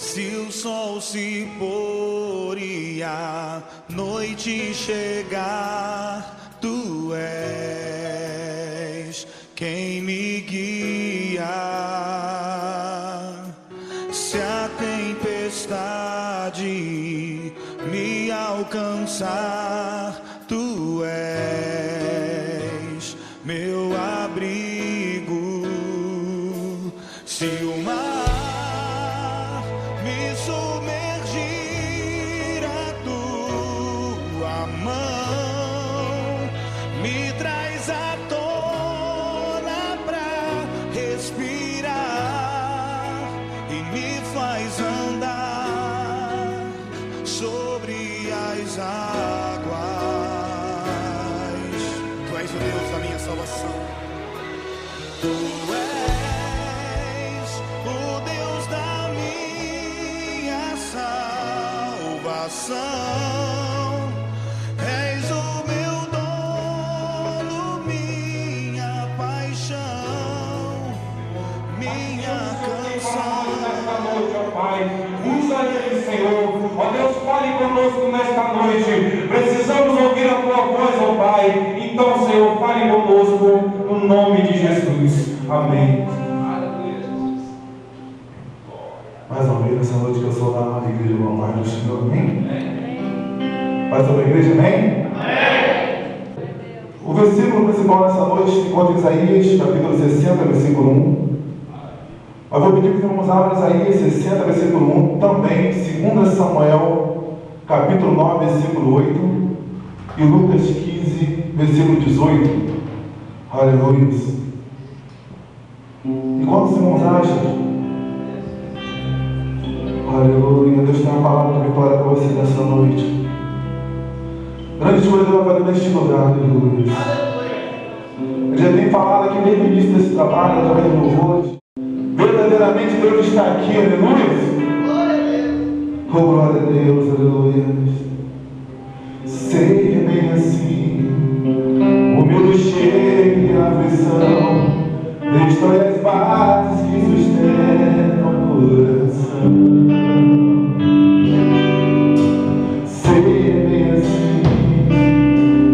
Se o sol se pôr e a noite chegar, tu és quem me guia. Se a tempestade me alcançar, tu és meu abrigo. Se o mar me submergir, a tua mão me traz à tona pra respirar e me faz andar sobre as águas. Tu és o Deus da minha salvação. Tu és o Deus da minha salvação. És o meu dono, minha paixão, minha canção. Nesta noite, ó Pai, usa ele, Senhor. Ó Deus, fale conosco nesta noite. Precisamos ouvir a tua voz, ó Pai. Então, Senhor, fale conosco no nome de Jesus. Amém. Mais uma vez nessa noite que eu sou da amada igreja do Pai do Senhor, amém? Mais uma igreja, amém? O versículo principal nessa noite se encontra em Isaías, capítulo 60, versículo 1. Mas vou pedir que vamos abrir Isaías 60, versículo 1, também 2 Samuel, capítulo 9, versículo 8, e Lucas 15, versículo 18. Aleluia. Enquanto os irmãos acham, aleluia, Deus tem uma palavra de vitória para você nessa noite. Grandes coisas Ele vai fazer neste lugar, aleluia. Ele já tem falado aqui desde o início desse trabalho, através do louvor. Verdadeiramente Deus está aqui, aleluia. Oh, glória a Deus, aleluia. Seja bem assim, humilde cheio de aflição. Destrói as bases que sustentam o coração. Seja bem assim,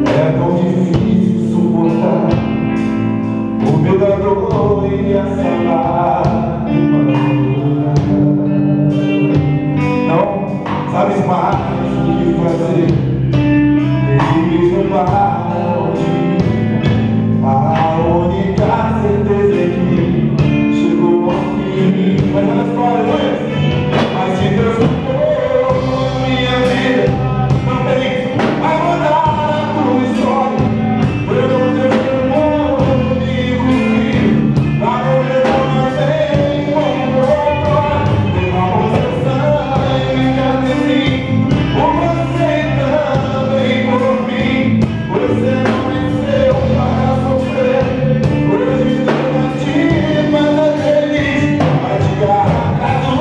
é tão difícil suportar o meu da dor e a lágrima. Não sabes mais o que fazer, nem mesmo para onde ir. A única certeza é que chegou ao fim. Mas olha só, aleluia. Mas se Deus não for minha vida, não tem a mudar a tua história. Eu não tenho comigo, pra morrer não tem como outrora. Tem uma possessão em assim, por você também por mim. Você não venceu para sofrer. Hoje estou a ti, mas é feliz. Vai te agarrar do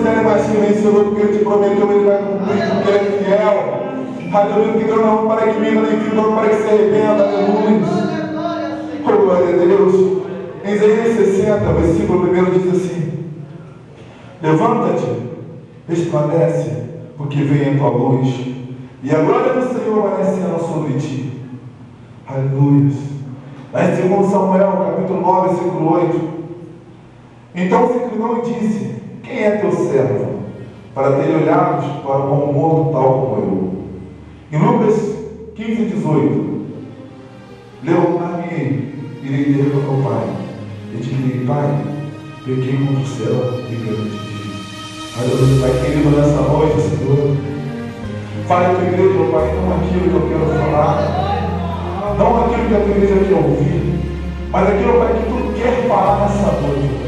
considere mais que vencedor, porque Ele te prometeu, Ele vai cumprir, porque Ele é fiel. Aleluia, que não para que minta, nem filho não para que se arrependa. Aleluia. Oh, glória a Deus. Em Isaías 60, versículo 1 diz assim: levanta-te, resplandece, porque vem a tua luz, e a glória do Senhor amanhecerá sobre ti. Aleluia. Lá em 2 Samuel, capítulo 9, versículo 8. Então se inclinou e disse: quem é teu servo, para ter olhados para um morto tal como eu? Em Lucas 15, 18, levantar-me-ei, irei ter com meu pai, e te direi: pai, pequei contra o céu e perante ti. Aleluia. Pai querido, nessa noite, Senhor, fale a tua igreja, meu Pai, não aquilo que eu quero falar, não aquilo que a tua igreja quer ouvir, mas aquilo, Pai, que tu quer falar nessa noite.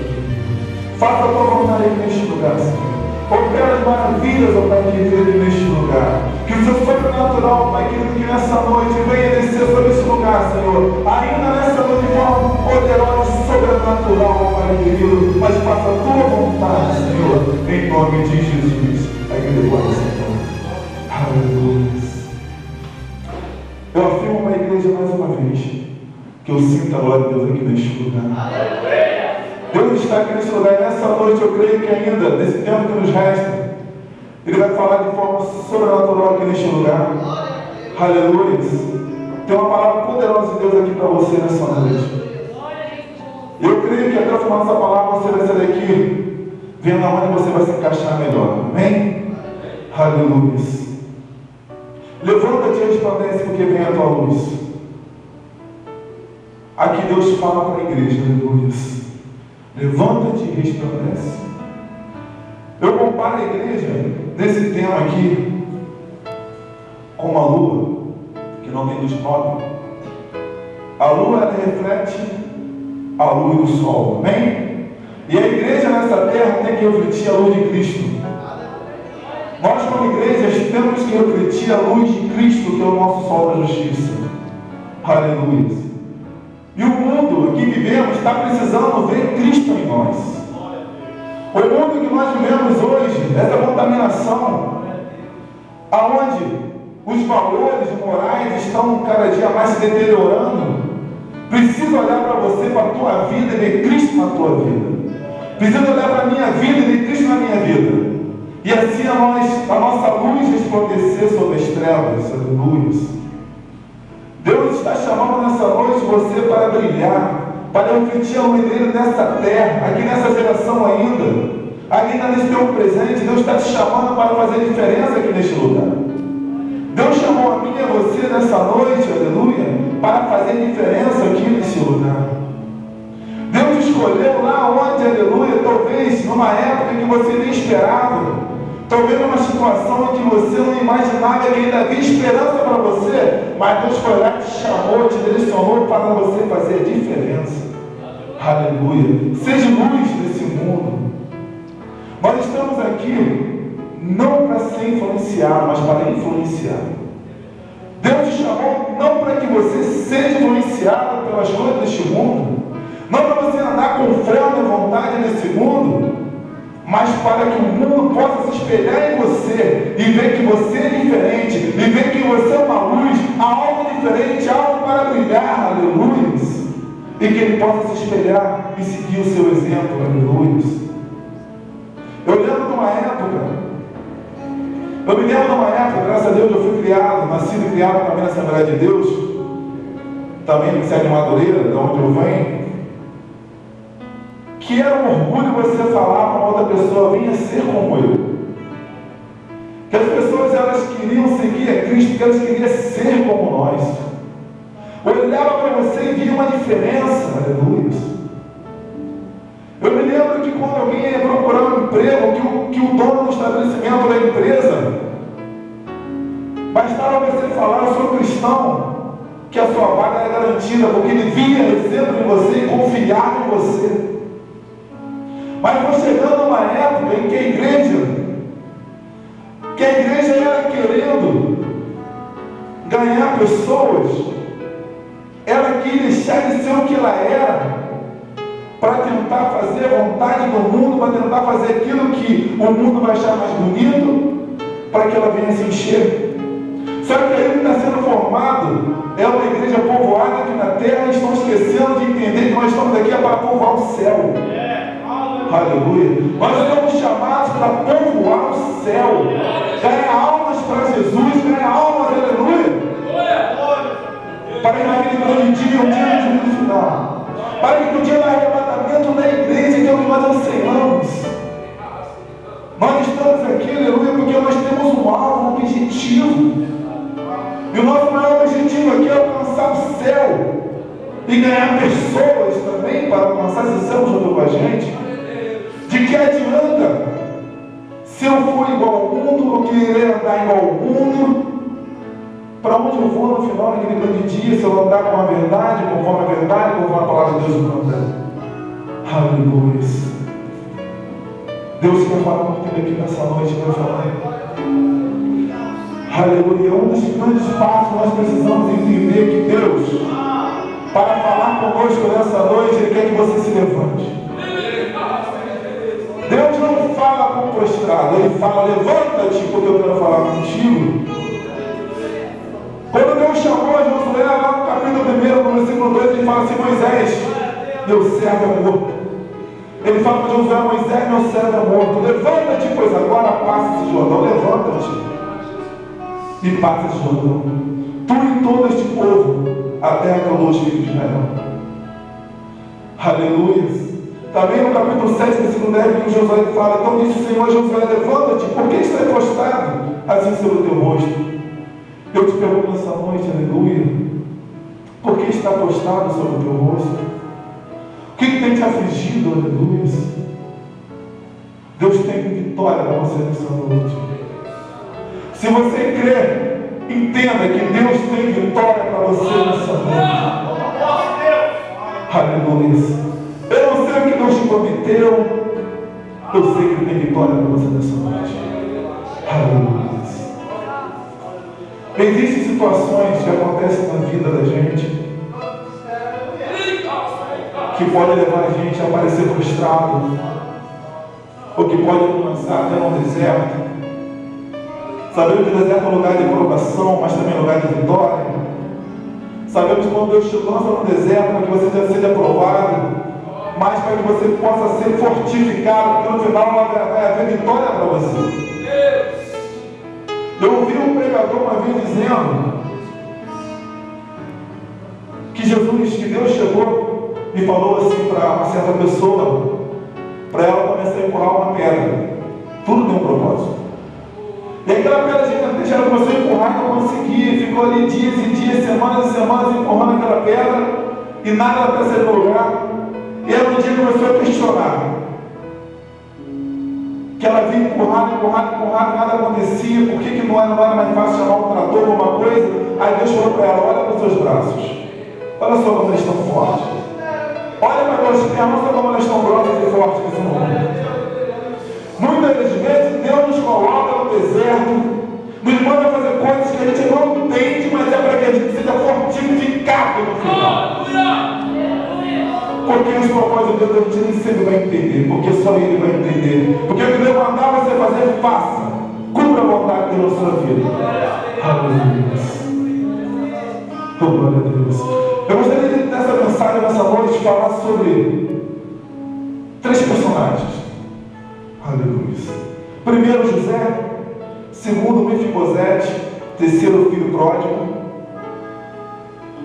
Faça a tua vontade aqui neste lugar, Senhor. Opera as maravilhas, ó Pai, que vê aqui neste lugar. Que o seu sobrenatural, Pai querido, que nessa noite venha descer sobre esse lugar, Senhor. Ainda nessa noite de forma poderosa e sobrenatural, ó Pai querido. Mas faça a tua vontade, Senhor, em nome de Jesus. Aqui depois, Senhor. Aleluia. Eu afirmo para a igreja mais uma vez que eu sinto a glória de Deus aqui neste lugar. Deus está aqui neste lugar, e nessa noite eu creio que ainda, nesse tempo que nos resta, Ele vai falar de forma sobrenatural aqui neste lugar. Aleluia. Tem uma palavra poderosa de Deus aqui para você nessa noite. Eu creio que até o final dessa palavra você vai sair daqui vendo aonde você vai se encaixar melhor. Amém? Aleluia. Levanta-te e resplandece, porque vem a tua luz. Aqui Deus fala para a igreja. Aleluia. Levanta-te e resplandece. Eu comparo a igreja nesse tema aqui com uma lua que não tem luz própria. A lua, ela reflete a luz do sol, amém? E a igreja nessa terra tem que refletir a luz de Cristo. Nós, como igrejas, temos que refletir a luz de Cristo, que é o nosso sol da justiça. Aleluia. E o mundo que vivemos está precisando ver Cristo em nós. O mundo que nós vivemos hoje, essa contaminação, aonde os valores morais estão cada dia mais se deteriorando, precisa olhar para você, para a tua vida e ver Cristo na tua vida. Precisa olhar para a minha vida e ver Cristo na minha vida. E assim a nossa luz resplandecer sobre as trevas. Aleluia. Deus está chamando nessa noite você para brilhar, para refletir a luz dele nessa terra, aqui nessa geração ainda nesse teu presente. Deus está te chamando para fazer diferença aqui neste lugar. Deus chamou a mim e a você nessa noite, aleluia, para fazer diferença aqui nesse lugar. Deus escolheu lá onde, aleluia, talvez numa época que você nem esperava, talvez numa situação em que você não imaginava que ainda havia esperança para você, mas Deus foi lá, te chamou, te direcionou para você fazer a diferença. Aleluia. Seja luz nesse mundo. Nós estamos aqui não para ser influenciado, mas para influenciar. Deus te chamou não para que você seja influenciado pelas coisas deste mundo, não para você andar com freio e vontade nesse mundo, mas para que o mundo possa se espelhar em você e ver que você é diferente, e ver que você é uma luz, há algo diferente, algo para brilhar, aleluia, e que ele possa se espelhar e seguir o seu exemplo, aleluia. Eu me lembro de uma época, graças a Deus, eu fui criado, nascido e criado também na Assembleia de Deus, também no Ministério de Madureira, de onde eu venho, que era um orgulho você falar para outra pessoa: venha ser como eu. Que as pessoas, elas queriam seguir a Cristo, que elas queriam ser como nós. Olhava para você e via uma diferença, aleluia. Eu me lembro que quando alguém ia procurar um emprego, que o dono do estabelecimento da empresa, bastava você falar: eu sou cristão, que a sua vaga era garantida, porque ele via exemplo em você e confiava em você. Mas foi chegando uma época em que a igreja era querendo ganhar pessoas, ela quis deixar de ser o que ela era, para tentar fazer a vontade do mundo, para tentar fazer aquilo que o mundo vai achar mais bonito, para que ela venha se encher. Só que aí que está sendo formado é uma igreja povoada aqui na terra, e estão esquecendo de entender que nós estamos aqui para povoar o céu. Aleluia. Nós estamos chamados para povoar o céu, ganhar almas para Jesus, ganhar almas, aleluia, para que naquele grande dia, o dia do juízo final, para que no dia do arrebatamento da igreja, que é o que nós ansiamos, nós estamos aqui, aleluia, porque nós temos um alvo, um objetivo, e o nosso maior objetivo aqui é alcançar o céu e ganhar pessoas também para alcançar esse céu junto com a gente. De que adianta se eu for igual ao mundo, ou querer andar igual ao mundo? Para onde eu vou no final daquele grande dia, se eu andar com a verdade, conforme a verdade, conforme a palavra de Deus manda? Aleluia. Deus quer falar com você aqui nessa noite, vai falar. Aleluia. Um dos grandes passos nós precisamos entender que Deus, para falar conosco nessa noite, Ele quer que você se levante. Deus não fala com o prostrado, Ele fala, levanta-te, porque eu quero falar contigo. Quando Deus chamou a Josué, lá no capítulo 1, no versículo 2, Ele fala assim: Moisés, meu servo é morto. Ele fala para Josué: Moisés, meu servo é morto. Levanta-te, pois agora passa esse Jordão. Levanta-te e passa esse Jordão, tu e todo este povo, até a terra dos filhos de Israel. Aleluia. Também no capítulo 7, versículo 10, que Josué fala: então disse o Senhor a Josué: levanta-te, por que está prostrado assim sobre o teu rosto? Eu te pergunto nessa noite, aleluia, por que está prostrado sobre o teu rosto? O que tem te afligido, aleluia? Deus tem vitória para você nessa noite. Se você crê, entenda que Deus tem vitória para você nessa noite. Aleluia. Eu não sei o que Deus te prometeu, eu sei que Ele tem vitória para você nessa noite. Aleluia. Existem situações que acontecem na vida da gente que podem levar a gente a parecer frustrado, ou que podem nos lançar até no deserto. Sabemos que o deserto é um lugar de provação, mas também é um lugar de vitória. Sabemos que quando Deus te lança no deserto, para que você já seja aprovado, mas para que você possa ser fortificado, porque no final vai haver vitória para você. Eu ouvi um pregador uma vez dizendo que Deus chegou e falou assim para uma certa pessoa, para ela começar a empurrar uma pedra. Tudo tem um propósito. E aquela pedra deixaram ela começou a empurrar e não conseguia, ficou ali dias e dias, semanas e semanas empurrando aquela pedra e nada para sair do lugar. E ela um dia começou a questionar, que ela vinha empurrando, nada acontecia. Por que não era mais fácil chamar um trator ou alguma coisa? Aí Deus falou para ela: olha para os seus braços, olha só como eles estão fortes, olha para as tuas pernas, olha como elas estão grossas e fortes nesse mundo. Muitas vezes Deus nos coloca no deserto, nos manda fazer coisas que a gente não entende, mas é para que a gente seja fortificado no final. Porque os propósitos de Deus a gente nem sempre vai entender, porque só Ele vai entender. Porque o que Deus mandar você fazer, faça. Cumpra a vontade de Deus na sua vida. Aleluia. Oh, glória a Deus. Eu gostaria de, nessa mensagem, nessa noite, falar sobre 3 personagens. Aleluia. Primeiro, José. Segundo, Mefibosete. Terceiro, filho pródigo.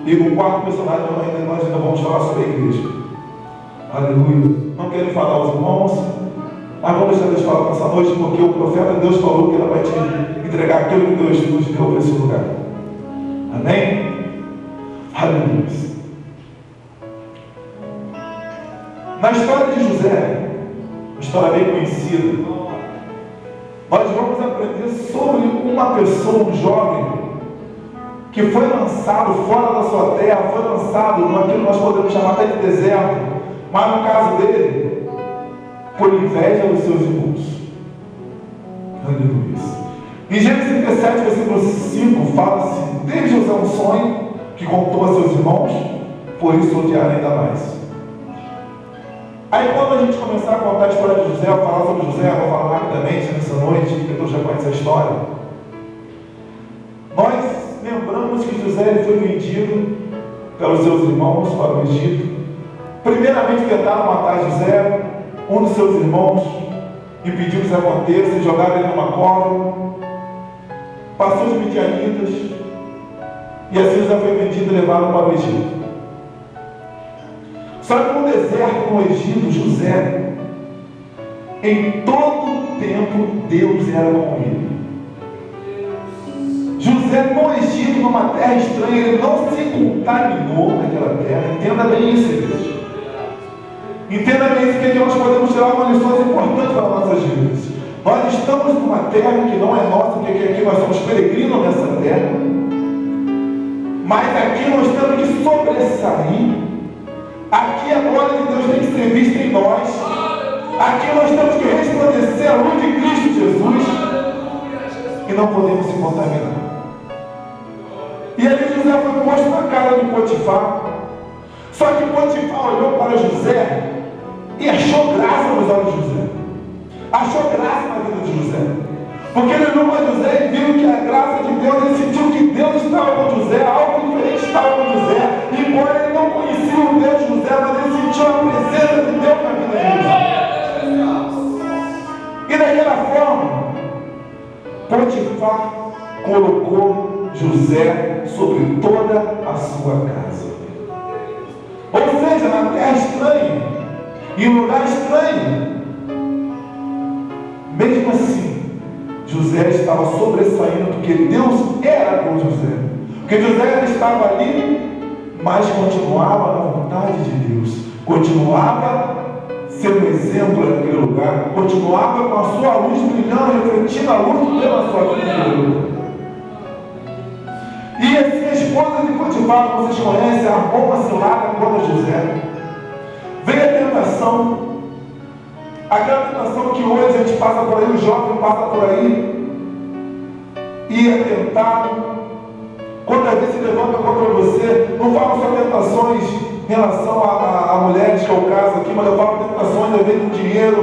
E o quarto personagem, nós ainda vamos falar sobre a igreja. Aleluia. Não quero falar aos irmãos, mas vamos deixar Deus falar nessa noite, porque o profeta de Deus falou que ele vai te entregar aquilo que Deus nos deu para esse lugar. Amém? Aleluia. Na história de José, uma história bem conhecida, nós vamos aprender sobre uma pessoa, um jovem, que foi lançado fora da sua terra, foi lançado naquilo que nós podemos chamar até de deserto, mas no caso dele, por inveja dos seus irmãos. Aleluia. Em Gênesis 17, versículo 5, fala-se: teve José um sonho que contou a seus irmãos, por isso odiaram ainda mais. Aí quando a gente começar a contar a história de José, eu vou falar sobre José, eu vou falar rapidamente nessa noite, porque todos já conhecem a história. Nós lembramos que José ele foi vendido pelos seus irmãos para o Egito. Primeiramente tentaram matar José, um dos seus irmãos impediu que isso aconteça e jogaram ele numa cova. Passou os midianitas e assim José foi vendido e levado para o Egito. Só que no deserto, no Egito, José, em todo tempo, Deus era com ele. José, no Egito, numa terra estranha, ele não se contaminou naquela terra. Entenda bem isso, igreja. Entenda bem isso, porque nós podemos tirar algumas lições importantes para nossas vidas. Nós estamos numa terra que não é nossa, porque aqui nós somos peregrinos nessa terra. Mas aqui nós temos que sobressair. Aqui a glória de Deus tem que ser vista em nós. Aqui nós temos que resplandecer a luz de Cristo Jesus. E não podemos se contaminar. E ali José foi posto na cara de Potifar. Só que Potifar olhou para José e achou graça nos olhos de José. Achou graça na vida de José. Porque ele olhou para José e viu que a graça de Deus, ele sentiu que Deus estava com José, algo diferente estava com José. Embora ele não conhecia o Deus de José, mas ele sentiu a presença de Deus na vida de José. E daquela forma, Potifar colocou José sobre toda a sua casa. Ou seja, na terra estranha, em um lugar estranho. Mesmo assim, José estava sobressaindo, porque Deus era com José. Porque José estava ali, mas continuava na vontade de Deus. Continuava sendo exemplo naquele lugar. Continuava com a sua luz brilhando, refletindo a luz de Deus na sua vida. E assim a esposa de Potifar, vocês conhecem, armou uma cilada contra José. Veio a tentação. Aquela tentação que hoje a gente passa por aí, o jovem passa por aí, e é tentado. Quantas vezes se levanta contra você, não falo só tentações em relação a mulheres, que é o caso aqui, mas eu falo tentações a ver com dinheiro,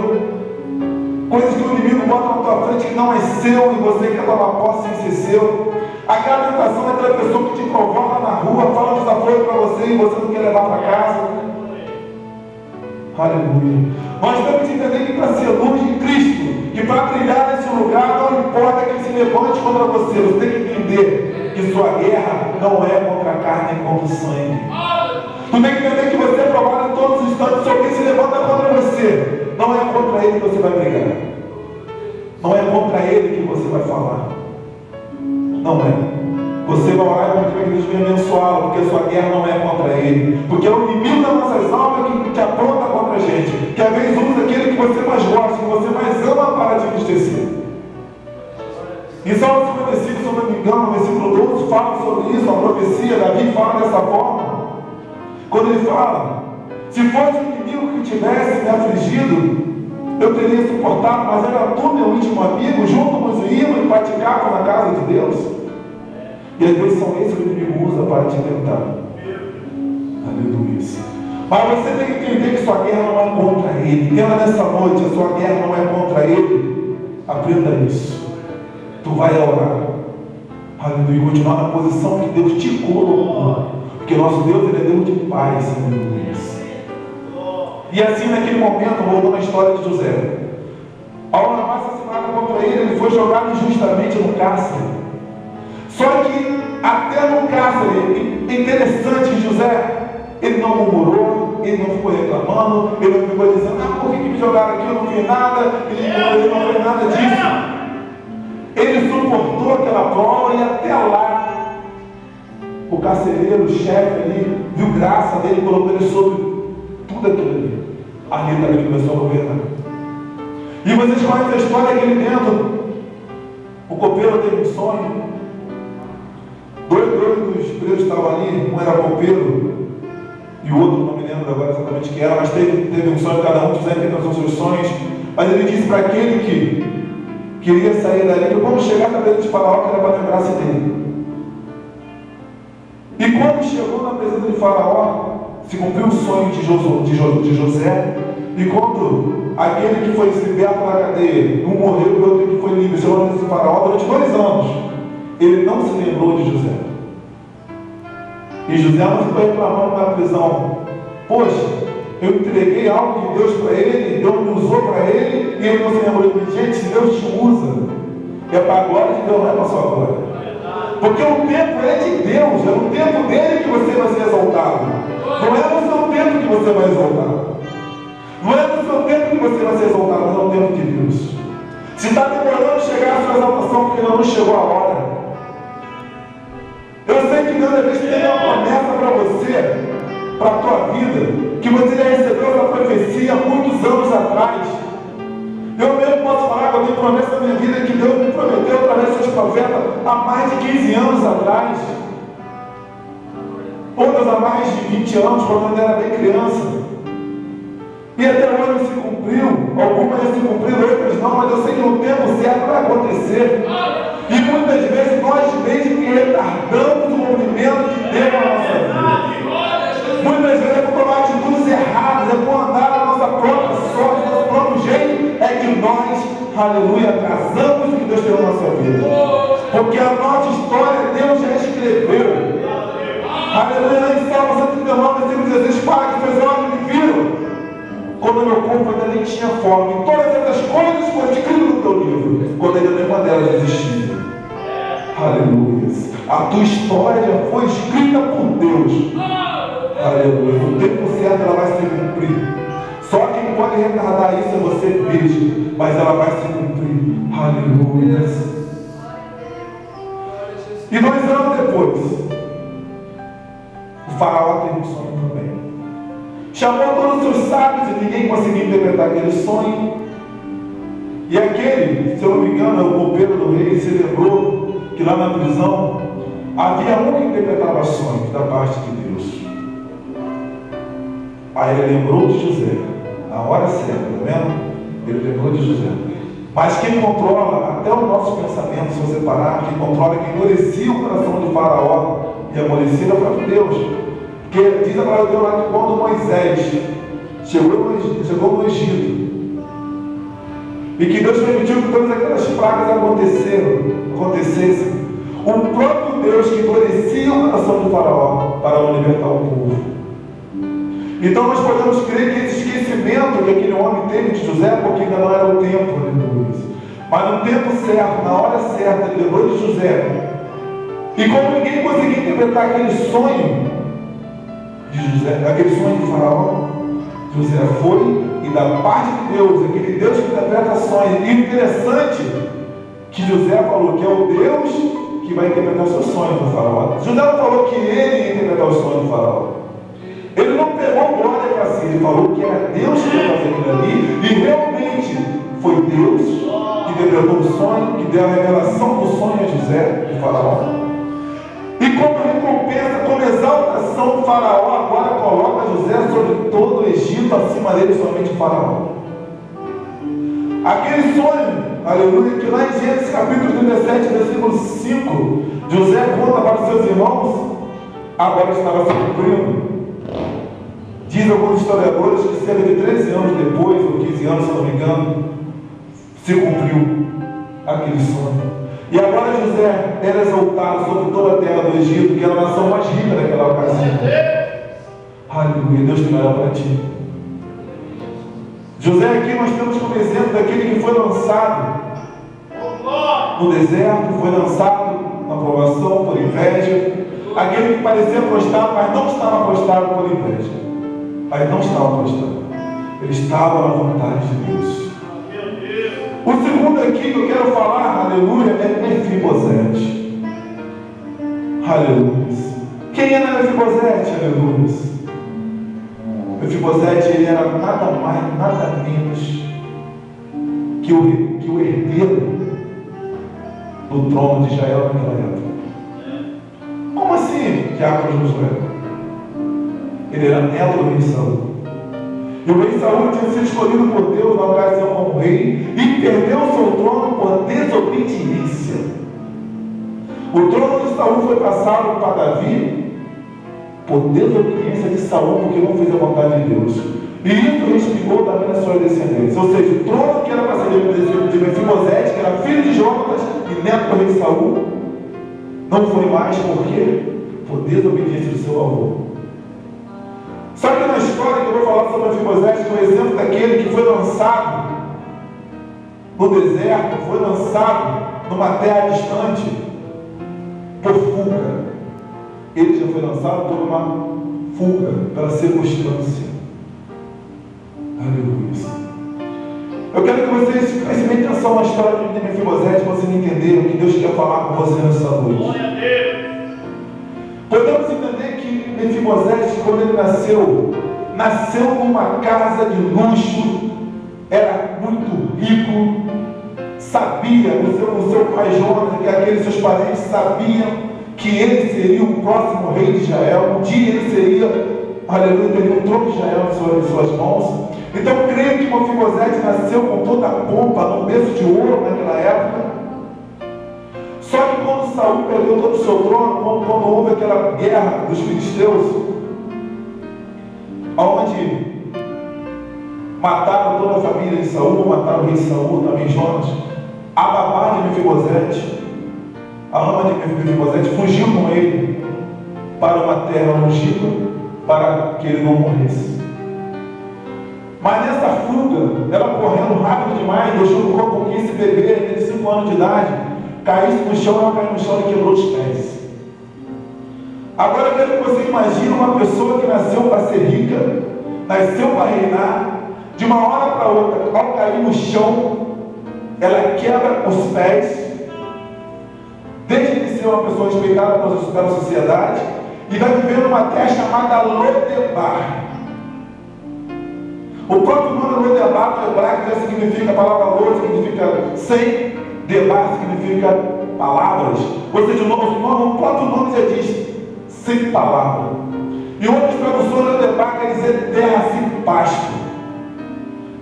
coisas que o inimigo bota na tua frente que não é seu, e você quer tomar posse sem ser seu. Aquela tentação é aquela pessoa que te provoca na rua, fala desaforo para você e você não quer levar para casa. Aleluia. Nós temos que entender que para ser luz de Cristo, que para brilhar nesse lugar, não importa quem se levante contra você, você tem que entender que sua guerra não é contra a carne nem contra o sangue. Tu tem que entender que você é provado em todos os instantes. Se alguém se levanta contra você, não é contra ele que você vai brigar. Não é contra ele que você vai falar. Não é. Você vai orar para que Deus venha abençoá-lo, porque a sua guerra não é contra ele. Porque é o inimigo das nossas almas que apronta contra a gente. Que às vezes usa aquele que você mais gosta, que você mais ama para te entristecer. Em Salmo 55, se eu não me engano, no versículo 12, fala sobre isso, a profecia. Davi fala dessa forma. Quando ele fala: se fosse o inimigo que tivesse me afligido, eu teria suportado, mas era tu, meu íntimo amigo, junto nos íamos e praticavam na casa de Deus. E às vezes são esses que o inimigo usa para te tentar. Aleluia. Mas você tem que entender que sua guerra não é contra ele. Entenda nessa noite, a sua guerra não é contra ele. Aprenda isso. Tu vai orar. Aleluia. E continuar na posição que Deus te colocou. Porque nosso Deus, ele é Deus de paz. Aleluia. E assim naquele momento, voltando à história de José, ao armar assassinado contra ele, ele foi jogado injustamente no cárcere. Só que até no cárcere, é interessante que José, ele não murmurou, ele não ficou reclamando, ele não ficou dizendo: por que me jogaram aqui, eu não vi nada, ele não fez nada disso. Ele suportou aquela prova e até lá, o carcereiro, o chefe ali, viu graça dele, colocou ele sobre tudo aquilo ali. Ali também começou a governar. E vocês conhecem a história que ali dentro, o copeiro teve um sonho. Dois dos presos estavam ali, um era copeiro e o outro, não me lembro agora exatamente quem era, mas teve um sonho, cada um dizendo que são seus sonhos. Mas ele disse para aquele que queria sair dali, que quando chegar na beira de Faraó, que era para lembrar-se dele. E quando chegou na presença de Faraó, se cumpriu o sonho de José, E quando aquele que foi liberto da cadeia, um morreu e o outro que foi livre, chegou nesse faraó, durante 2 anos, ele não se lembrou de José. E José não ficou reclamando na prisão. Poxa, eu entreguei algo de Deus para ele, Deus me usou para ele, e ele não se lembrou de mim. Gente, Deus te usa. É para a glória de Deus, não é para a sua glória. Porque o tempo é de Deus, é no tempo dele que você vai ser exaltado. Não é no seu tempo que você vai exaltar. Não é no seu tempo que você vai ser exaltado, mas é no tempo de Deus. Se está demorando chegar a sua exaltação, porque ainda não chegou a hora. Eu sei que Deus às vezes tem uma promessa para você, para a tua vida, que você já recebeu essa profecia há muitos anos atrás. Eu mesmo posso falar que eu tenho promessa na minha vida que Deus me prometeu através dos seus profetas há mais de 15 anos atrás. Outras há mais de 20 anos, quando eu era bem criança. E até hoje se cumpriu, algumas já se cumpriram, outras não, mas eu sei que no tempo certo vai acontecer. E muitas vezes nós mesmos que retardamos o movimento de Deus na nossa vida. Muitas vezes é por tomar atitudes erradas, é por andar na nossa própria sorte, do nosso próprio jeito, é que nós, aleluia, atrasamos o que Deus tem na nossa vida. Porque a nossa história Deus já escreveu. Aleluia, lá em Salmo 139, versículo 16, para que seus olhos me viram quando meu corpo ainda nem tinha forma. E todas essas coisas foram escritas no teu livro, quando ainda nenhuma delas existia. Aleluia. A tua história já foi escrita por Deus. Aleluia. No tempo certo ela vai se cumprir. Só quem pode retardar isso é você mesmo, mas ela vai se cumprir. Aleluia. E 2 anos depois, o faraó teve um sonho também. Chamou todos os seus sábios e ninguém conseguia interpretar aquele sonho. E aquele, se eu não me engano, o copeiro do rei, se lembrou que lá na prisão havia um que interpretava sonhos da parte de Deus. Aí ele lembrou de José, na hora certa, tá vendo? Ele lembrou de José. Mas quem controla até o nosso pensamento, se você parar, quem controla, quem endurecia o coração de Faraó e amolecia o próprio Deus. Porque diz a palavra de Deus lá que quando Moisés chegou no Egito, e que Deus permitiu que todas aquelas pragas acontecessem, o próprio Deus que endurecia o coração de Faraó para não libertar o povo. Então nós podemos crer que esse esquecimento que aquele homem teve de José, porque ainda não era o tempo, mas no tempo certo, na hora certa, ele lembrou de José. E como ninguém conseguia interpretar aquele sonho de José, aquele sonho de Faraó, José foi e da parte de Deus, aquele Deus que interpreta sonhos. E o interessante que José falou que é o Deus que vai interpretar os seus sonhos do Faraó. José não falou que ele ia interpretar os sonhos do Faraó. Ele não pegou glória para si, ele falou que era Deus que ia fazer aquilo ali, e realmente foi Deus que interpretou o sonho, que deu a revelação do sonho a José, de Faraó. E como recompensa, como exaltação, o Faraó agora coloca José sobre todo o Egito, acima dele somente o Faraó. Aquele sonho, aleluia, que lá em Gênesis capítulo 37, versículo 5, José conta para os seus irmãos, agora estava se cumprindo. Diz alguns historiadores que cerca de 13 anos depois, ou 15 anos, se não me engano, se cumpriu aquele sonho. E agora José era exaltado sobre toda a terra do Egito, que era a nação mais rica daquela ocasião. Aleluia, Deus tem melhor para ti. José aqui nós temos como exemplo daquele que foi lançado no deserto, foi lançado na provação por inveja, aquele que parecia prostrado, mas não estava prostrado por inveja. Mas não estava prostrado. Ele estava na vontade de Deus. O segundo aqui que eu quero falar, aleluia, é Mefibosete. Aleluia. Quem era Mefibosete? Aleluia. Mefibosete, ele era nada mais, nada menos que o herdeiro do trono de Israel naquela época. Como assim, Diácono Josué? Ele era neto do rei Saul. E o rei Saul tinha sido escolhido por Deus na ocasião como rei e perdeu o seu trono por desobediência. O trono de Saul foi passado para Davi por desobediência de Saul, porque não fez a vontade de Deus. E isso respingou também na sua descendência. Ou seja, o trono que era para ser de Mefibosete, que era filho de Jonatas e neto do rei Saul, não foi mais por quê? Por desobediência do seu avô. Só que na história que eu vou falar sobre Mefibosete, o exemplo daquele que foi lançado no deserto, foi lançado numa terra distante por fuga. Ele já foi lançado por uma fuga, pela circunstância. Aleluia. Eu quero que vocês prestem bem atenção na história de Mefibosete, para vocês entenderem o que Deus quer falar com você nessa noite. Podemos entender que Mefibosete, quando ele nasceu numa casa de luxo, era muito rico, sabia, o seu pai Jonas e aqueles seus parentes sabiam que ele seria o próximo rei de Israel. Um dia ele seria, aleluia, teria o trono de Israel em suas mãos. Então eu creio que Mefibosete nasceu com toda a pompa, num berço de ouro naquela época. Só que quando Saul perdeu todo o seu trono, quando houve aquela guerra dos filisteus, onde mataram toda a família de Saul, mataram o rei Saul, também Jonas, a babá de Mefibosete, a ama de Mefibosete, fugiu com ele para uma terra longínqua, para que ele não morresse. Mas nessa fuga, ela correndo rápido demais, deixou no corpo que esse bebê de 5 anos de idade caísse no chão, ela caiu no chão e quebrou os pés. Agora eu quero que você imagine uma pessoa que nasceu para ser rica, nasceu para reinar, de uma hora para outra, ao cair no chão, ela quebra os pés, deixa de ser uma pessoa respeitada pela sociedade e vai viver numa terra chamada Lodebar. O próprio nome Lodebar no hebraico já significa, a palavra Lod significa sem, Debar significa palavras. Ou seja, o próprio nome já diz sem palavra. E outras traduções Lodebar quer dizer terra sem pasto.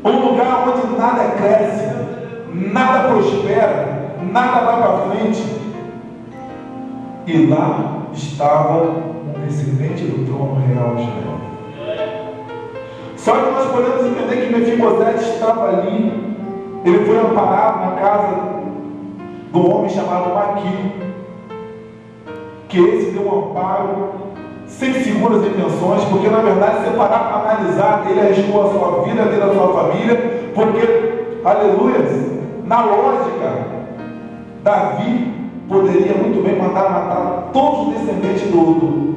Um lugar onde nada cresce, nada prospera, nada vai para frente. E lá estava um descendente do trono real de Israel. Só que nós podemos entender que Mefibosete estava ali, ele foi amparado na casa do homem chamado Maqui, que esse deu um amparo sem seguras intenções, porque na verdade, se parar para analisar, ele arriscou a sua vida, a vida da sua família, porque, aleluia, na lógica, Davi poderia muito bem mandar matar todos os descendentes do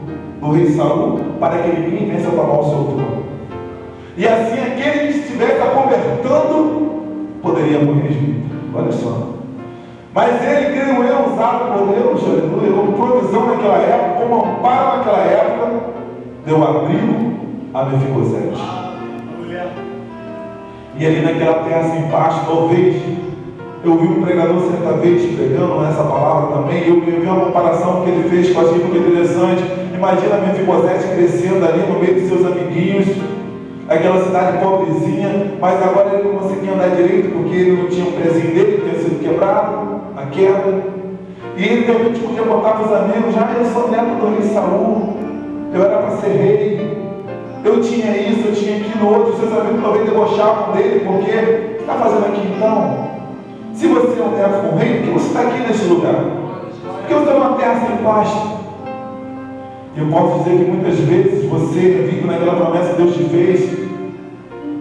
rei Saul, para que ninguém venha a tomar o seu trono. E assim, aquele que estivesse acobertando, poderia morrer junto. Olha só. Mas ele, creio eu, usado por Deus, aleluia, como provisão naquela época, como amparo naquela época, deu abrigo a Mefibosete. E ali naquela terra sem pasto, talvez, eu vi um pregador certa vez pregando essa palavra também, e eu vi uma comparação que ele fez, que eu achei muito interessante. Imagina Mefibosete crescendo ali no meio dos seus amiguinhos, aquela cidade pobrezinha, mas agora ele não conseguia andar direito, porque ele não tinha um pezinho dele, tinha sido quebrado, a queda. E ele de repente podia botar para os amigos, eu sou neto do rei Saul, eu era para ser rei, eu tinha isso, eu tinha aquilo outro. Seus amigos talvez debochavam dele, porque o que está fazendo aqui então? Se você é um neto com rei, por que você está aqui nesse lugar? Porque você é uma terra sem pasto. Eu posso dizer que muitas vezes você vive naquela promessa que Deus te fez,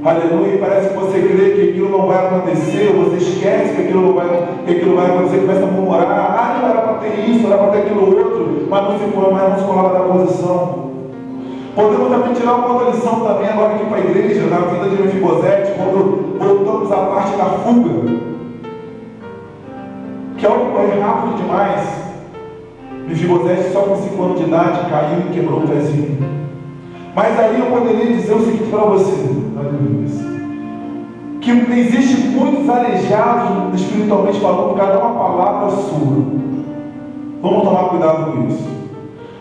aleluia, e parece que você crê que aquilo não vai acontecer, você esquece que aquilo vai acontecer, começa a murmurar, não era para ter isso, era para ter aquilo outro, mas não ficou mais, não se coloca da posição. Podemos também tirar uma outra lição também agora aqui para a igreja, na vida de Mefibosete, quando voltamos à parte da fuga, que é algo foi rápido demais. Mefibosete, só com 5 anos de idade, caiu e quebrou o pezinho. Mas aí eu poderia dizer o seguinte para você, que existe muitos aleijados, espiritualmente falando, por causa de uma palavra sua. Vamos tomar cuidado com isso.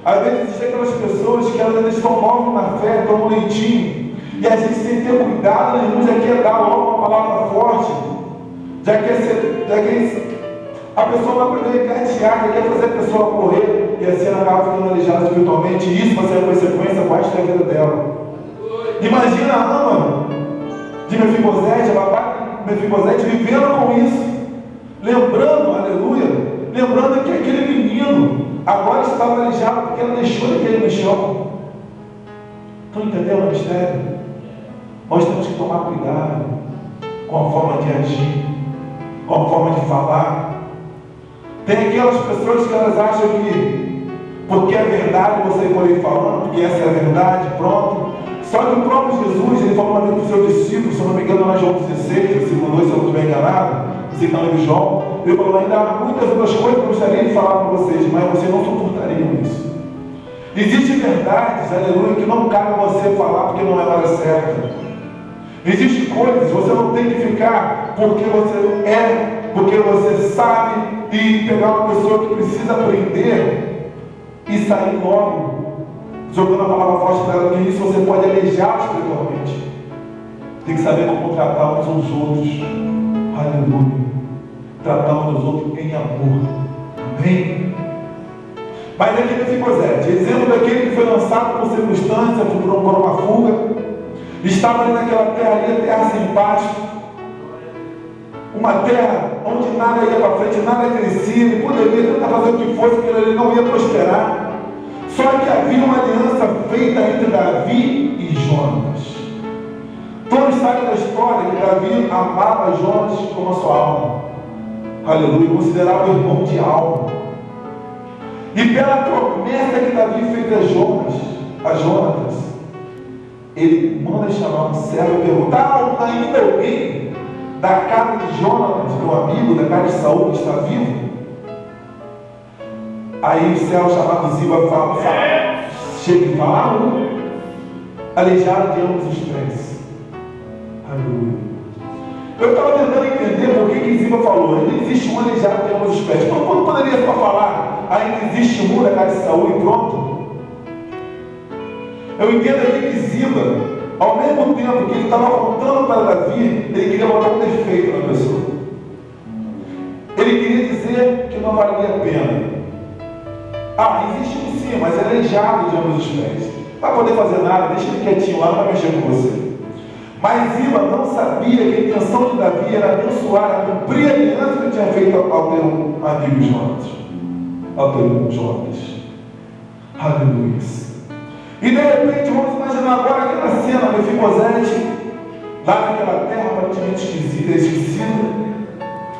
Às vezes existem aquelas pessoas que elas ainda estão novas na fé, tomam leitinho, e a gente, sem ter cuidado, a gente já quer dar logo uma palavra forte, a pessoa vai aprender a engatear, quer fazer a pessoa correr, e assim ela acaba ficando aleijada espiritualmente, e isso vai ser a consequência, vai ter a vida dela. Imagina a ama de Mefibosete vivendo com isso, lembrando, aleluia, lembrando que aquele menino agora estava aleijado porque ela deixou de cair no chão. Estão entendendo o mistério? Nós temos que tomar cuidado com a forma de agir, com a forma de falar. Tem aquelas pessoas que elas acham que porque é verdade você foi aí falando, porque essa é a verdade, pronto. Só que o próprio Jesus, ele falou uma vez para os seus discípulos, se eu não me engano, lá em João 16, versículo 2, se eu não estiver enganado, você está lendo João, ele falou: ainda há muitas outras coisas que eu gostaria de falar para vocês, mas vocês não suportariam isso. Existem verdades, aleluia, que não cabe a você falar porque não é a hora certa. Existem coisas, você não tem que ficar porque você é, porque você sabe, e pegar uma pessoa que precisa aprender e sair logo, jogando a palavra forte para ela, que isso você pode aleijar espiritualmente. Tem que saber como tratar uns aos outros. Aleluia. Tratar uns aos outros em amor. Amém? Mas aqui no Mefibosete, exemplo daquele que foi lançado por circunstância, por uma fuga, estava ali naquela terra ali, a terra sem pasto, uma terra onde nada ia para frente, nada crescia, ele poderia tentar fazer o que fosse, porque ele não ia prosperar. Só que havia uma aliança feita entre Davi e Jonas. Todos sabem da história que Davi amava Jonas como a sua alma. Aleluia, considerava o irmão de alma. E pela promessa que Davi fez a Jonatas, ele manda chamar um servo e perguntar: ainda alguém da casa de Jonatas, meu amigo, da casa de Saul, que está vivo? Aí o servo chamado Ziba chega e fala: aleijado de ambos os pés. Aleluia. Eu estava tentando entender por que Ziba falou: ainda existe um aleijado de ambos os pés. Então, quando poderia só falar: ainda existe um da casa de Saul e pronto? Eu entendo aqui que Ziba, ao mesmo tempo que ele estava contando para Davi, ele queria botar um defeito na pessoa. Ele queria dizer que não valia a pena. Existe um sim, mas é aleijado de ambos os pés. Não vai poder fazer nada, deixa ele quietinho lá, não vai mexer com você. Mas Ziba não sabia que a intenção de Davi era abençoar, a cumprir a aliança que ele tinha feito ao teu amigo Jonas, ao teu irmão Jonas. Aleluia. E de repente, vamos imaginar agora aquela cena, Mefibosete, lá naquela terra aparentemente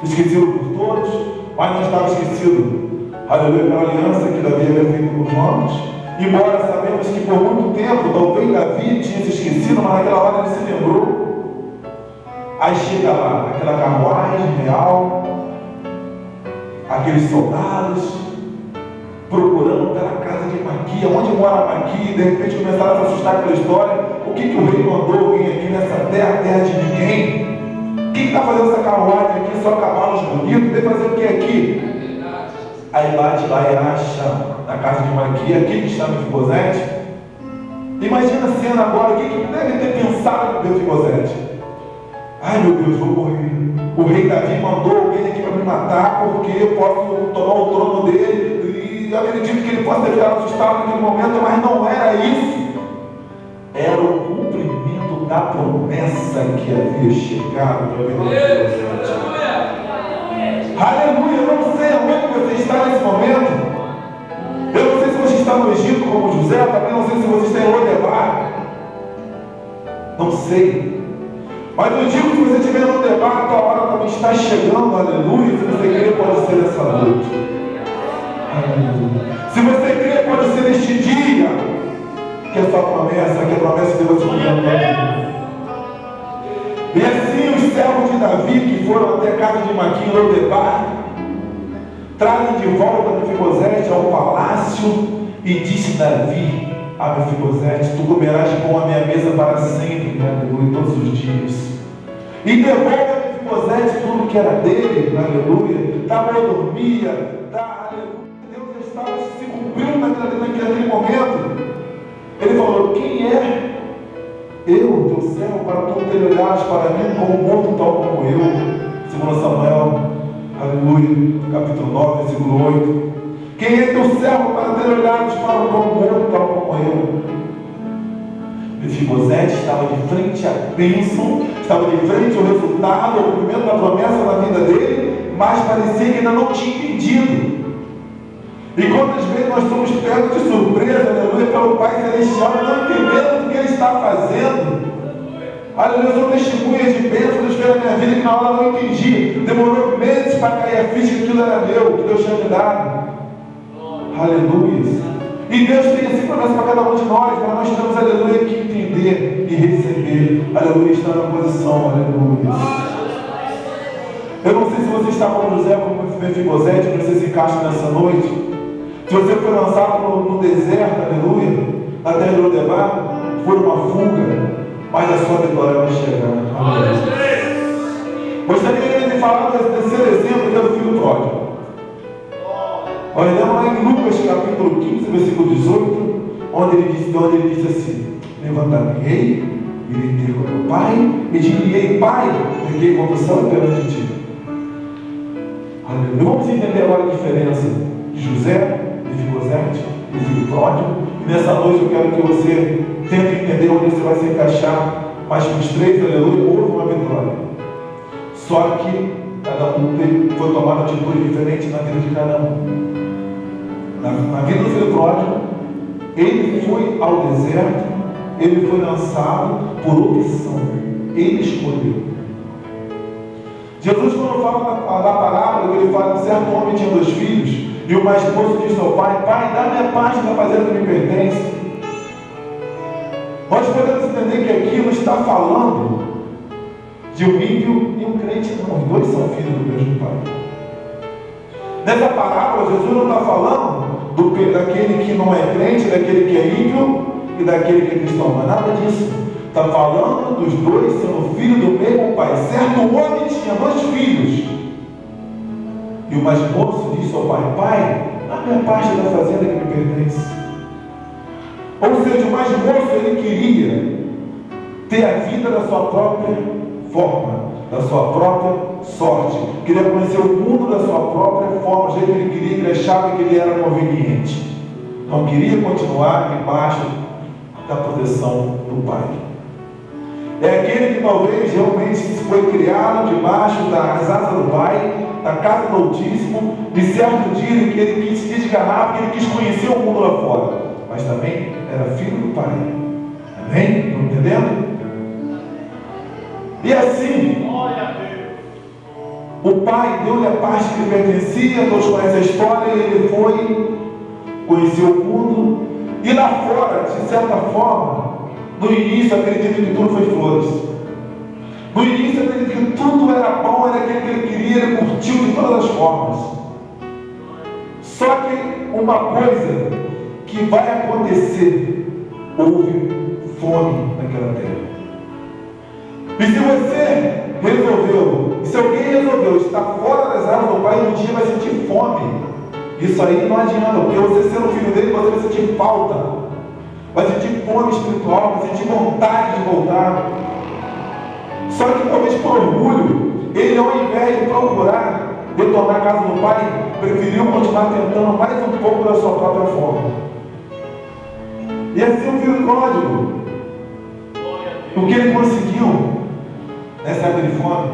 esquecido por todos, mas não estava esquecido, aleluia, pela aliança que Davi havia feito com Jonas. Embora sabemos que por muito tempo, talvez Davi tinha se esquecido, mas naquela hora ele se lembrou. Aí chega lá, aquela carruagem real, aqueles soldados, procurando pela casa de Maqui, onde mora Maqui, de repente começaram a se assustar pela história. O que o rei mandou alguém aqui nessa terra, terra de ninguém? Quem está fazendo essa carruagem aqui, só cavalos bonitos? Vem fazer o que aqui? Aí bate lá e acha na casa de Maqui, aqui que está Mefibosete. Imagina a cena agora, o que deve ter pensado no Mefibosete? Ai meu Deus, vou morrer. O rei Davi mandou alguém aqui para me matar, porque eu posso tomar o trono dele. Eu acredito que ele possa ter ficado assustado naquele momento, mas não era isso. Era o cumprimento da promessa que havia chegado para Mefibosete. Aleluia. Eu não sei onde você está nesse momento. Eu não sei se você está no Egito como José, também não sei se você está em Lodebar. Não sei. Mas eu digo que se você estiver no Lodebar, a tua hora também está chegando, aleluia. Se você querer, pode ser nessa noite. Se você crê, pode ser neste dia que a sua promessa, que a promessa de Deus te cumpriu. E assim os servos de Davi, que foram até a casa de Maqui em Lodebar, trazem de volta Mefibosete ao palácio, e disse Davi a Mefibosete: tu comerás com a minha mesa para sempre, aleluia, todos os dias. E devolve a Mefibosete tudo que era dele, aleluia, da mordomia, aleluia. Estava se cumprindo naquele momento. Ele falou: quem é eu, teu servo, para tu ter olhares para mim como morto tal como eu? Segundo Samuel, aleluia, capítulo 9, versículo 8. Quem é teu servo para ter olhares para um como morto tal como eu? Mefibosete estava de frente à bênção, estava de frente ao resultado, ao cumprimento da promessa na vida dele, mas parecia que ainda não tinha entendido. E quantas vezes nós somos pegos de surpresa, aleluia, pelo Pai Celestial, não entendendo o que Ele está fazendo. Aleluia, eu sou testemunha de bênção Deus fez na minha vida que na hora eu não entendi. Demorou meses para cair a ficha que aquilo era meu, que Deus tinha me dado. Aleluia. E Deus tem assim promessa para cada um de nós, mas nós temos, aleluia, que entender e receber. Aleluia, estar na posição, aleluia. Eu não sei se você está como José, como Mefibosete, que você se encaixa nessa noite. Se você foi lançado no deserto, aleluia, na terra de Lodebar, foi uma fuga, mas a sua vitória vai chegar. Gostaria de falar desse terceiro exemplo, que é do filho pródigo. Olhamos lá em Lucas capítulo 15, versículo 18, onde ele disse assim: levantar-me-ei, irei ter com meu pai, e dir-lhe-ei, pai, peguei condução perante ti. Aleluia. Vamos entender agora a diferença de José, Mefibosete e o filho pródigo. E nessa noite eu quero que você tente entender onde você vai se encaixar. Mas os três, aleluia, houve uma vitória. Só que cada um foi tomando atitude diferente na vida de cada um. Na vida do filho pródigo, ele foi ao deserto, ele foi lançado por opção, ele escolheu. Jesus, quando fala da parábola, ele fala que certo homem tinha 2 filhos, e o mais moço disse ao pai: pai, dá-me a parte da fazenda que me pertence. Nós podemos entender que aqui não está falando de um ímpio e um crente, não, os dois são filhos do mesmo pai. Nessa parábola, Jesus não está falando daquele que não é crente, daquele que é ímpio e daquele que é cristão, não é nada disso. Está falando dos dois sendo filhos do mesmo pai. Certo homem tinha 2 filhos, e o mais moço disse ao pai: pai, a minha parte da fazenda que me pertence. Ou seja, o mais moço, ele queria ter a vida da sua própria forma, da sua própria sorte, queria conhecer o mundo da sua própria forma, do jeito que ele queria, que ele achava que ele era conveniente. Não queria continuar debaixo da proteção do pai. É aquele que talvez realmente foi criado debaixo das asas do pai, da casa do Altíssimo, de certo dia que ele quis se desgarrar, porque ele quis conhecer o mundo lá fora, mas também era filho do pai. Amém? Estão entendendo? E assim, o pai deu-lhe a parte que lhe pertencia, todos conhecem a história, e ele foi, conheceu o mundo, e lá fora, de certa forma, no início acredito que tudo foi flores. No início acredito que tudo era bom, era aquilo que ele queria, ele curtiu de todas as formas. Só que uma coisa que vai acontecer, houve fome naquela terra. E se você resolveu, se alguém resolveu estar fora das asas do pai, um dia vai sentir fome. Isso aí não adianta, porque você sendo filho dele, você vai sentir falta. Vai sentir fome espiritual, vai sentir vontade de voltar. Só que talvez por orgulho, ele ao invés de procurar retornar à casa do pai, preferiu continuar tentando mais um pouco da sua própria forma. E assim o filho pródigo, o que ele conseguiu nessa época de fome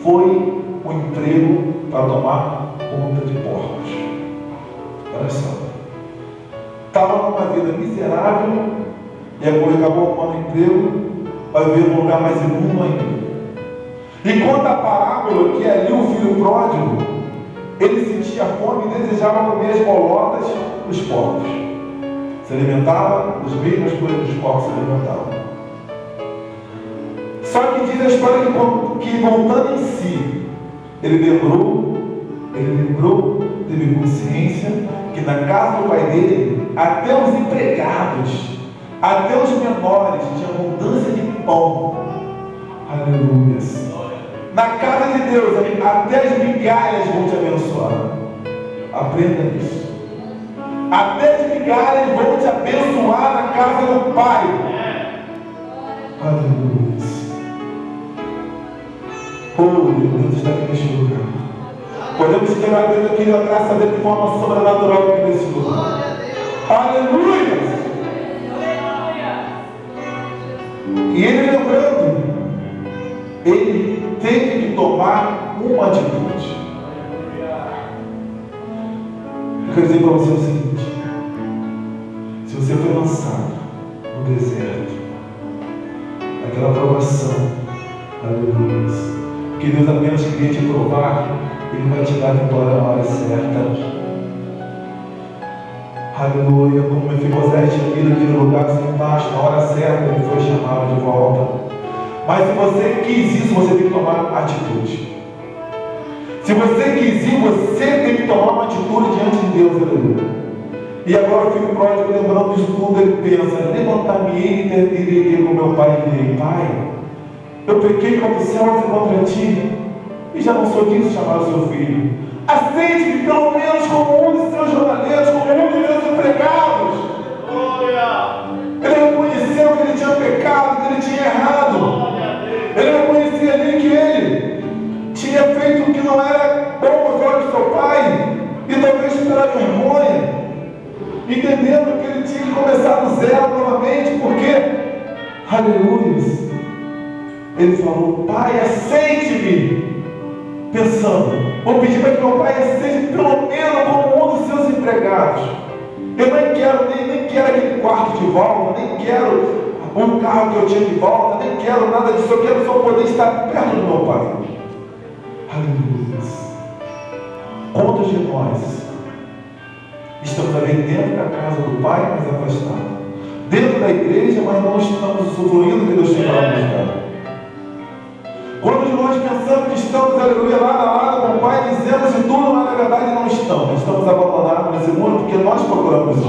foi um emprego para tomar conta de porcos. Olha só, estava numa vida miserável e agora acabou com o emprego, vai viver num lugar mais imundo ainda. E conta a parábola que ali o filho pródigo, ele sentia fome e desejava comer as bolotas dos porcos. Se alimentava das mesmas coisas que os porcos se alimentavam. Só que diz a história que voltando em si, ele lembrou, teve consciência que na casa do pai dele, até os empregados, até os menores, tinha abundância de pão. Aleluia. Na casa de Deus, até as migalhas vão te abençoar. Aprenda isso. Até as migalhas vão te abençoar na casa do Pai. Aleluia. Oh, Deus está aqui neste lugar. Podemos esperar a Deus aqui, a graça dele de forma sobrenatural aqui nesse lugar. Aleluia! E ele lembrando ele teve que tomar uma atitude. Eu quero dizer para você o seguinte: se você foi lançado no deserto, naquela provação, aleluia, que Deus apenas queria te provar, Ele vai te dar a vitória na hora certa. Aleluia, como Mefibosete ali naquele lugar sem embaixo, na hora certa ele foi chamado de volta. Mas se você quis isso, você tem que tomar atitude. Se você quis ir, você tem que tomar uma atitude diante de Deus, aleluia. E agora o filho pródigo, lembrando disso tudo, ele pensa: levantar-me-ei e irei com meu pai e direi: Pai, eu pequei contra os céus e contra ti, e já não sou disso chamar o seu filho. Aceite-me pelo menos como um dos seus jornaleiros, como um dos seus empregados. Ele reconheceu que ele tinha pecado, que ele tinha errado. Ele reconhecia ali que ele tinha feito o que não era bom aos olhos do seu pai, e talvez pela vergonha, entendendo que ele tinha que começar do zero novamente, porque, aleluia, ele falou: Pai, aceite-me. Pensando: vou pedir para que meu pai aceite pelo menos como um dos seus empregados. Eu nem quero aquele quarto de volta, nem quero um carro que eu tinha de volta, nem quero nada disso, eu quero só poder estar perto do meu pai. Aleluia. Quantos de nós estamos ali dentro da casa do pai, mas afastados? Dentro da igreja, mas não estamos usufruindo do que Deus tem para nos dar? Quando nós pensamos que estamos, aleluia, lado a lado com o Pai, dizemos de tudo, mas na verdade não estamos. Estamos abandonados nesse mundo porque nós procuramos isso.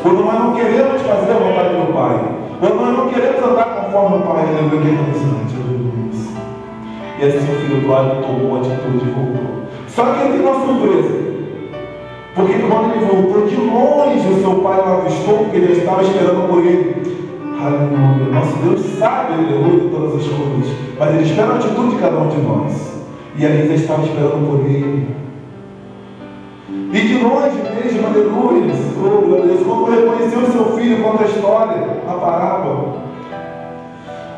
Quando nós não queremos fazer a vontade do Pai, quando nós não queremos andar conforme o Pai, aleluia, que é interessante, aleluia. E assim o filho pródigo tomou a atitude e voltou. Só que ele tem uma surpresa. Porque quando ele voltou, de longe o seu pai o avistou, porque ele estava esperando por ele. Aleluia. Nosso Deus sabe, aleluia, de todas as coisas. Mas Ele espera a atitude de cada um de nós. E a Elisa estava esperando por Ele. E de longe mesmo, aleluia, oh, meu Deus, quando reconheceu o seu filho, conta a história, a parábola.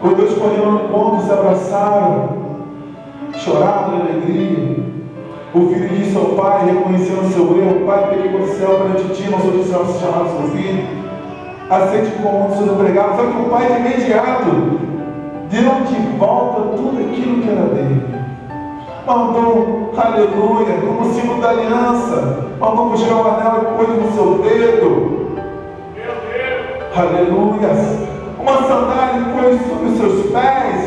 Os dois correram no encontro, se abraçaram, choraram de alegria. O filho disse ao pai, reconhecendo o seu erro: Pai, peguei com o céu perante ti, não sou de céu se chamar seu filho. Aceite como um dos seus empregados. Só que o pai de imediato deu de volta tudo aquilo que era dele. Mandou, aleluia, como símbolo da aliança, mandou puxar o anel e pôs no seu dedo. Aleluia. Uma sandália e pôs sobre os seus pés,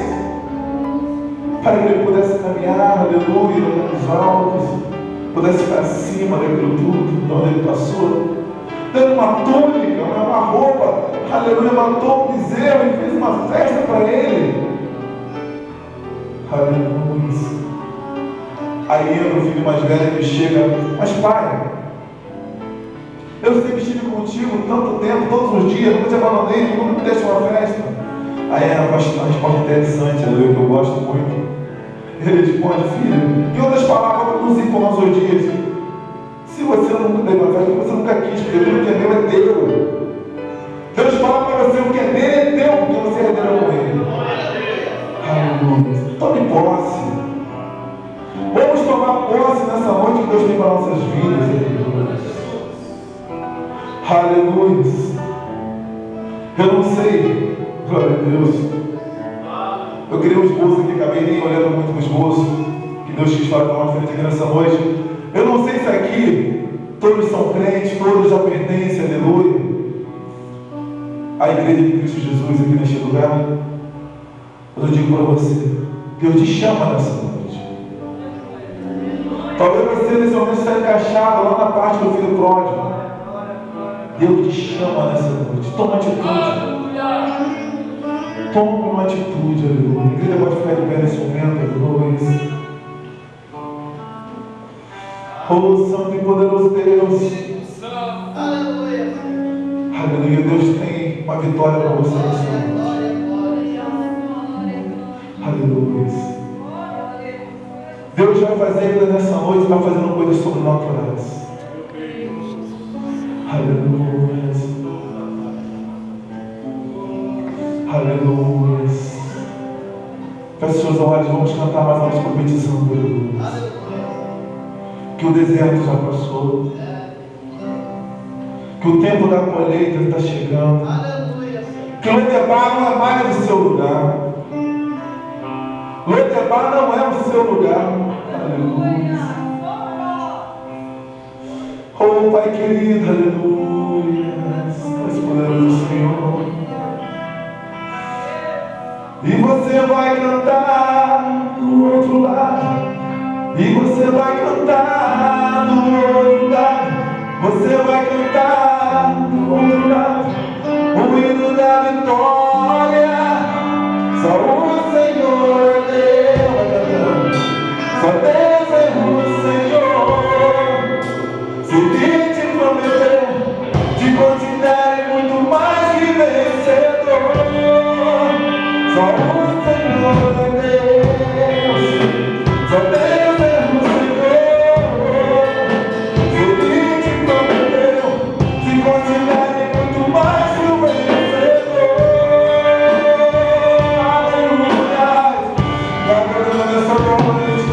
para que ele pudesse caminhar, aleluia, nos altos, pudesse ficar acima daquilo tudo, de onde ele passou. Dando uma túnica, uma roupa, aleluia, matou um bezerro e fez uma festa para ele. Aleluia. Aí entra o filho mais velho que chega: Mas pai, eu sempre estive contigo tanto tempo, todos os dias, nunca te abandonei, tu nunca me deste uma festa. Aí é uma resposta interessante, aleluia, que eu gosto muito. Ele responde: Filho, em outras palavras, para nos irmãos hoje dias, se você nunca deu uma festa, você nunca quis, porque tudo que é meu é teu. Deus fala para você: o que é dele é teu, porque você é dele com ele. Aleluia. Tome posse. Vamos tomar posse nessa noite que Deus tem para nossas vidas. Aleluia. Eu não sei, glória a Deus. Eu queria um esboço aqui, acabei nem olhando muito no esboço, que Deus quis falar com a frente aqui nessa noite. Eu não sei se aqui todos são crentes, todos já pertencem, aleluia, à igreja de Cristo Jesus aqui neste lugar. Eu digo para você: Deus te chama nessa noite. Talvez você nesse momento está encaixado lá na parte do filho pródigo. Deus te chama nessa noite. Toma atitude. Toma uma atitude, aleluia. A igreja pode ficar de pé nesse momento, aleluia. Oh, Santo e poderoso Deus. Aleluia. Aleluia. Deus tem uma vitória para você nessa noite. Aleluia. Deus vai fazer ainda nessa noite, vai fazendo coisas sobrenaturais. Aleluia. Aleluia. Feche seus olhos, vamos cantar mais altos profetizando, aleluia. Que o deserto já passou, que o tempo da colheita está chegando, que Lodebar não é mais o seu lugar, Lodebar não é o seu lugar, aleluia. Oh Pai querido, aleluia, nós podemos o Senhor. E você vai cantar do outro lado, e você vai cantar do outro lado, você vai cantar do outro lado, o hino da vitória. Só o Senhor é Deus, vai cantando. Só Deus é o Senhor. Se Ele te prometeu, te considere muito mais que vencedor. Só o Senhor é Deus, só Deus é o Senhor. Se Ele te prometeu, se considere muito mais que o vencedor. Aleluia, vai adorando nessa noite,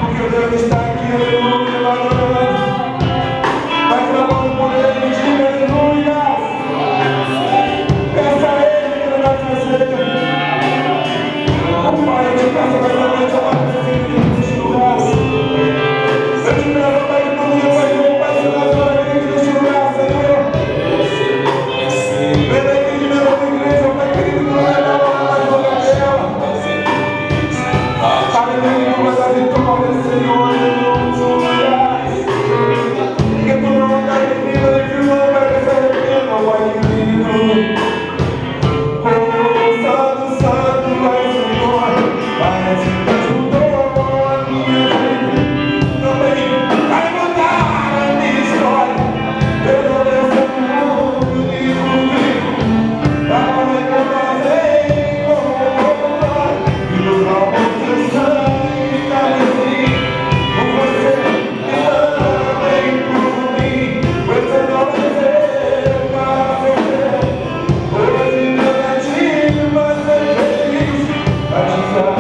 porque Deus está aqui, aleluia, vai adorando, vai clamando por Ele, diga aleluia. Peça a Ele que Ele vai fazer. Pai, eu te peço nessa noite a paz neste lugar. Eu te peço, Pai, que todo mundo vai ver o Pai sinalizar aqui neste lugar, Senhor. Vem aqui de novo a igreja, Pai querido, que não vai dar uma mais boca dela. Aleluia, que vai dar vitória, Senhor, aleluia. Que tu não está arrependido, e que não vai se arrepender, Pai querido. Oh, Santo, Santo, vai Senhor. Mas te ajudou a minha vida, também vai mudar a minha história. Eu não devo ser muito livre, para me fazer como glória. E nos alvos do sangue carmesim, por você também por mim. Você não vai ser para você. Hoje meu gatinho vai ser feliz, vai te dar.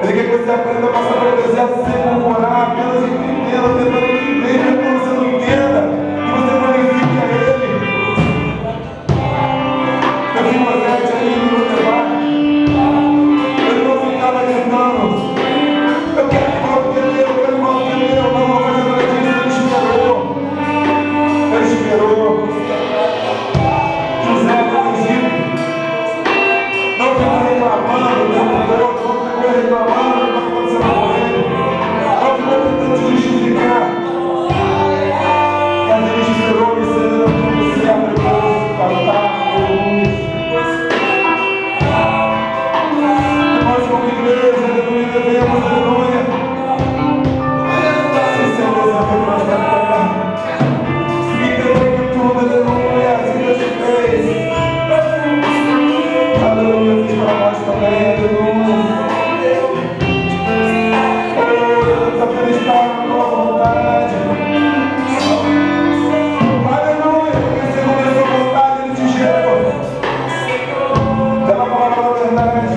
Ele quer que você aprenda a passar pelo deserto sem murmurar, apenas entendendo, tentando entender, mesmo que você não entenda, que você glorifique a Ele. reclamando o tempo todo, não ficou reclamando o que está acontecendo com ele, não ficou tentando se justificar. Mas ele esperou que seja tudo certo, depois cantar, aleluia. Nós como igreja, aleluia, devemos, aleluia, sem ser desafio para esta terra. Se entendeu que tudo, aleluia, as vidas de fez. Aleluia, fiz para nós também, aleluia. Oh, Deus, está feliz estar na tua vontade. Aleluia, porque segundo a sua vontade ele te gerou. Pela palavra da verdade.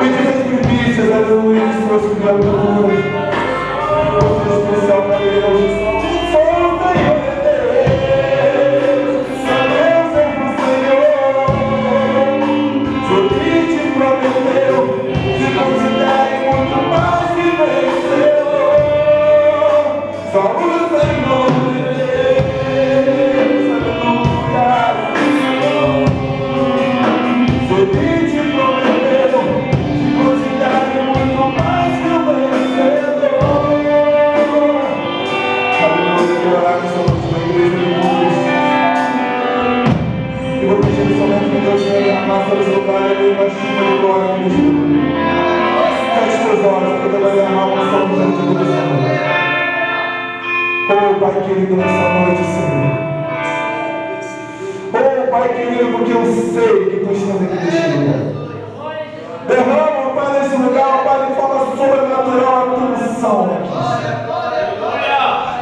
Medidas primícias, aleluia, de suas criaturas. Coisa especial para Deus. Só o Senhor é Deus. Só Deus é o Senhor. Se Ele te prometeu, se considere muito mais que vencedor. Só o Senhor é Deus. Aleluia. Se Ele te prometeu, se considere muito mais que vencedor. Aleluia, que orar que somos uma igreja de luz. E vou pedir nesse momento que Deus venha derramar sobre esse lugar, aleluia, uma chuva de glória, Cristo. Feche seus olhos, porque Deus vai derramar uma unção durante toda essa noite. Oh, Pai querido, nessa noite, Senhor. Oh, Pai querido, porque eu sei que tu estás aqui neste lugar. Derrama, Pai, nesse lugar, Pai, de forma sobrenatural a tua unção aqui.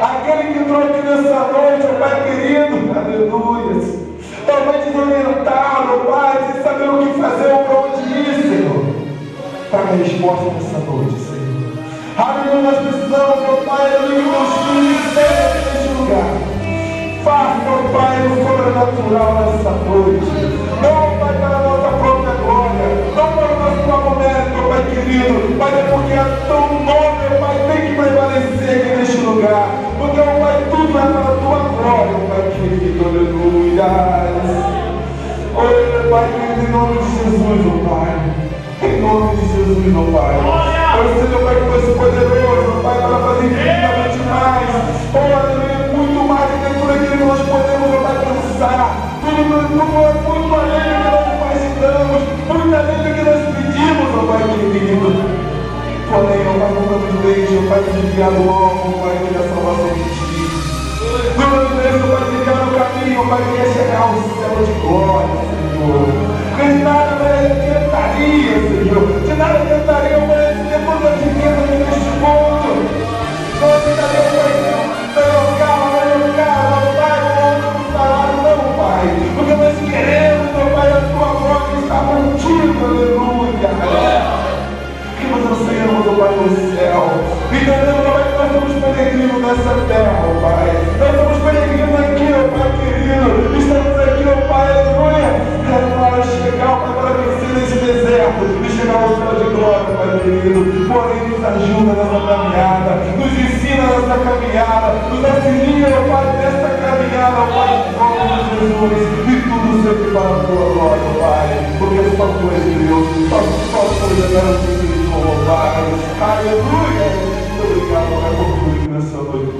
Aquele que entrou aqui nessa noite, oh Pai querido, aleluia, talvez desorientado, Pai, sem saber o que fazer ou para onde ir, Senhor. Traga a resposta nessa noite, Senhor. Aleluia, nós precisamos, oh Pai, aleluia, que o Espírito esteja neste lugar. Faça, oh Pai, o sobrenatural nessa noite. Não, Pai, para a nossa própria glória, não para o nosso próprio mérito, oh Pai querido, mas é porque é teu nome, oh Pai, tem que prevalecer aqui neste lugar. Porque, oh Pai, tudo é para a tua glória, oh Pai querido, aleluia. Oh Pai querido, em nome de Jesus, oh Pai. Em nome de Jesus, oh Pai. Hoje, Senhor, Pai, que fosse poderoso, oh Pai, para fazer infinitamente mais. Oh, aleluia, muito mais do que tudo aquilo que nós podemos, oh Pai, pensar. Tudo muito além do que nós imaginamos, muito além do que nós pedimos, oh Pai querido. Porém, oh Pai, não nos deixe, oh Pai, desviado logo, oh Pai, da salvação de Ti. Não nos deixe, oh Pai, ficar no caminho, oh Pai, que é chegar ao céu de glória, Senhor. Porque de nada vai tentaria, Senhor. De nada tentaria, oh Pai, ter todas as riquezas aqui neste mundo. Não tentaria, oh Pai, melhor carro, oh Pai, não salário, não, Pai. Porque nós queremos, oh Pai, a Tua glória está contigo, aleluia. Que nós ansiamos, oh Pai, no céu. Entendemos, oh Pai, que nós somos peregrinos nessa terra, oh Pai. Nós somos peregrinos aqui, oh Pai querido. Estamos aqui, oh Pai, aleluia. Para chegar, oh Pai, para vencer nesse deserto e chegar ao céu de glória, Pai querido. Porém, nos ajuda nessa caminhada, nos ensina nessa caminhada, nos auxilia, oh Pai, nessa caminhada, oh Pai, em nome de Jesus. E tudo sempre para a Tua glória, oh Pai. Porque só Tu és Deus, só Tu és Deus, oh Pai. Aleluia. Muito obrigado, Pai, por tudo nessa noite.